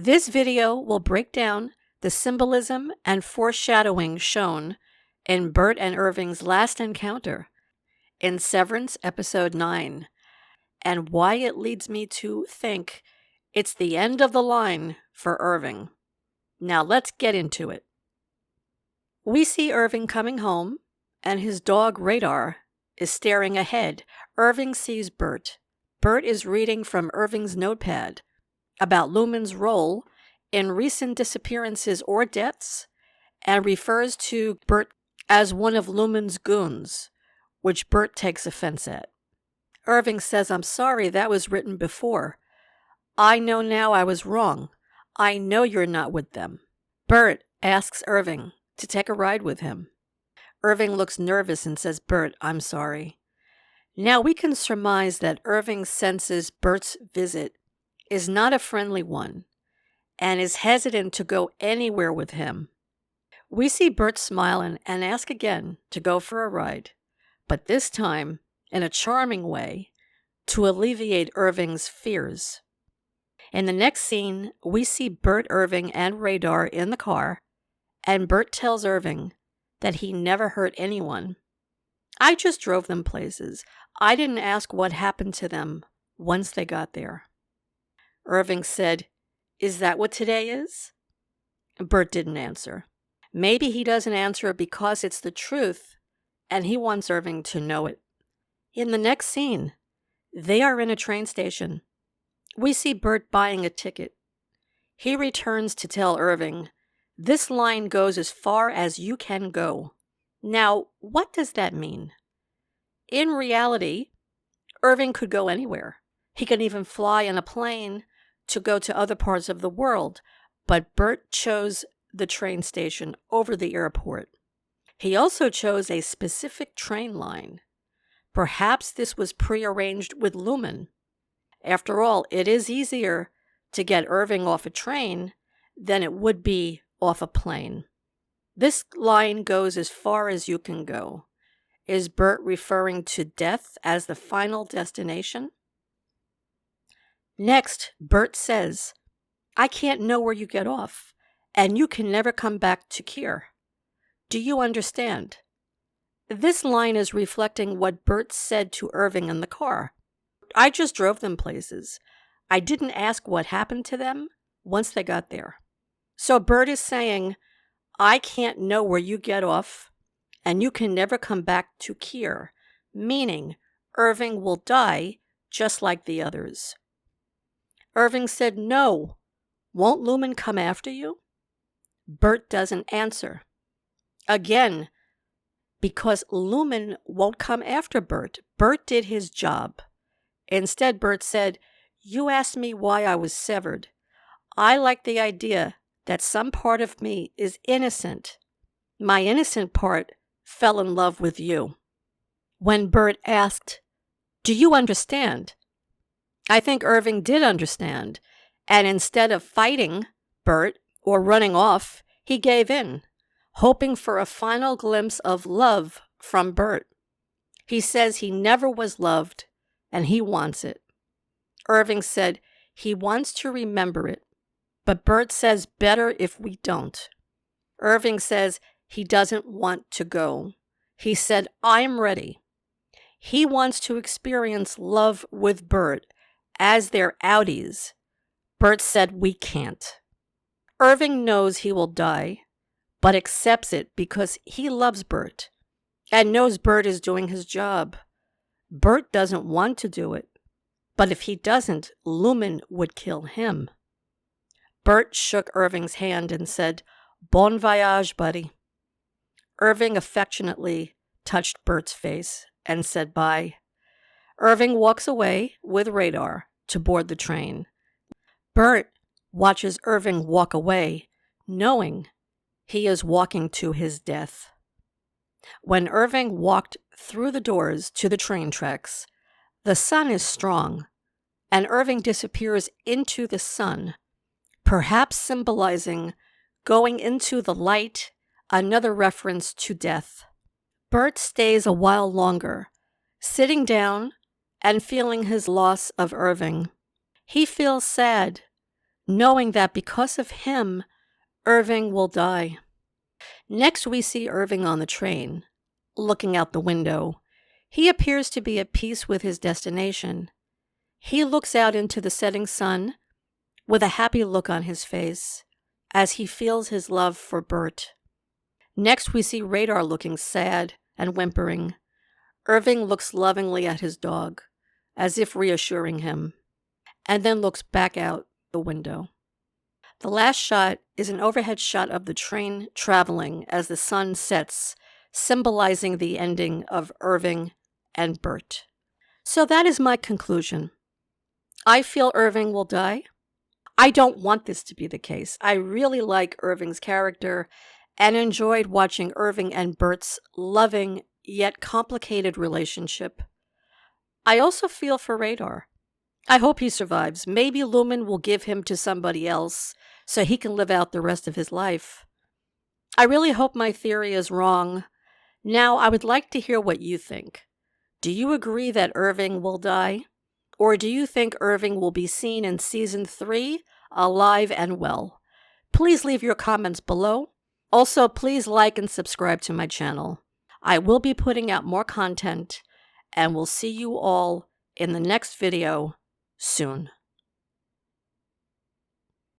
This video will break down the symbolism and foreshadowing shown in Burt and Irving's last encounter in Severance Episode 9, and why it leads me to think it's the end of the line for Irving. Now let's get into it. We see Irving coming home, and his dog Radar is staring ahead. Irving sees Burt. Burt is reading from Irving's notepad about Lumen's role in recent disappearances or deaths, and refers to Burt as one of Lumen's goons, which Burt takes offense at. Irving says, "I'm sorry, that was written before. I know now I was wrong. I know you're not with them." Burt asks Irving to take a ride with him. Irving looks nervous and says, "Burt, I'm sorry." Now we can surmise that Irving senses Burt's visit is not a friendly one and is hesitant to go anywhere with him. We see Burt smile and ask again to go for a ride, but this time in a charming way to alleviate Irving's fears. In the next scene, we see Burt, Irving, and Radar in the car, and Burt tells Irving that he never hurt anyone. "I just drove them places. I didn't ask what happened to them once they got there." Irving said, "Is that what today is?" Burt didn't answer. Maybe he doesn't answer because it's the truth, and he wants Irving to know it. In the next scene, they are in a train station. We see Burt buying a ticket. He returns to tell Irving, "This line goes as far as you can go." Now, what does that mean? In reality, Irving could go anywhere. He could even fly in a plane to go to other parts of the world, but Burt chose the train station over the airport. He also chose a specific train line. Perhaps this was prearranged with Lumen. After all, it is easier to get Irving off a train than it would be off a plane. This line goes as far as you can go. Is Burt referring to death as the final destination? Next, Burt says, "I can't know where you get off, and you can never come back to Kier. Do you understand?" This line is reflecting what Burt said to Irving in the car. "I just drove them places. I didn't ask what happened to them once they got there." So Burt is saying, "I can't know where you get off, and you can never come back to Kier," meaning Irving will die just like the others. Irving said, "No. Won't Lumen come after you?" Burt doesn't answer. Again, because Lumen won't come after Burt. Burt did his job. Instead, Burt said, "You asked me why I was severed. I like the idea that some part of me is innocent. My innocent part fell in love with you." When Burt asked, "Do you understand?" I think Irving did understand, and instead of fighting Burt or running off, he gave in, hoping for a final glimpse of love from Burt. He says he never was loved, and he wants it. Irving said he wants to remember it, but Burt says better if we don't. Irving says he doesn't want to go. He said, "I'm ready." He wants to experience love with Burt as their outies. Burt said, "We can't." Irving knows he will die, but accepts it because he loves Burt and knows Burt is doing his job. Burt doesn't want to do it, but if he doesn't, Lumen would kill him. Burt shook Irving's hand and said, "Bon voyage, buddy." Irving affectionately touched Burt's face and said bye. Irving walks away with Radar to board the train. Burt watches Irving walk away, knowing he is walking to his death. When Irving walked through the doors to the train tracks, the sun is strong, and Irving disappears into the sun, perhaps symbolizing going into the light, another reference to death. Burt stays a while longer, sitting down and feeling his loss of Irving. He feels sad, knowing that because of him, Irving will die. Next, we see Irving on the train, looking out the window. He appears to be at peace with his destination. He looks out into the setting sun with a happy look on his face as he feels his love for Burt. Next, we see Radar looking sad and whimpering. Irving looks lovingly at his dog, as if reassuring him, and then looks back out the window. The last shot is an overhead shot of the train traveling as the sun sets, symbolizing the ending of Irving and Burt. So that is my conclusion. I feel Irving will die. I don't want this to be the case. I really like Irving's character and enjoyed watching Irving and Burt's loving yet complicated relationship. I also feel for Radar. I hope he survives. Maybe Lumen will give him to somebody else so he can live out the rest of his life. I really hope my theory is wrong. Now, I would like to hear what you think. Do you agree that Irving will die? Or do you think Irving will be seen in Season 3, alive and well? Please leave your comments below. Also, please like and subscribe to my channel. I will be putting out more content, and we'll see you all in the next video soon.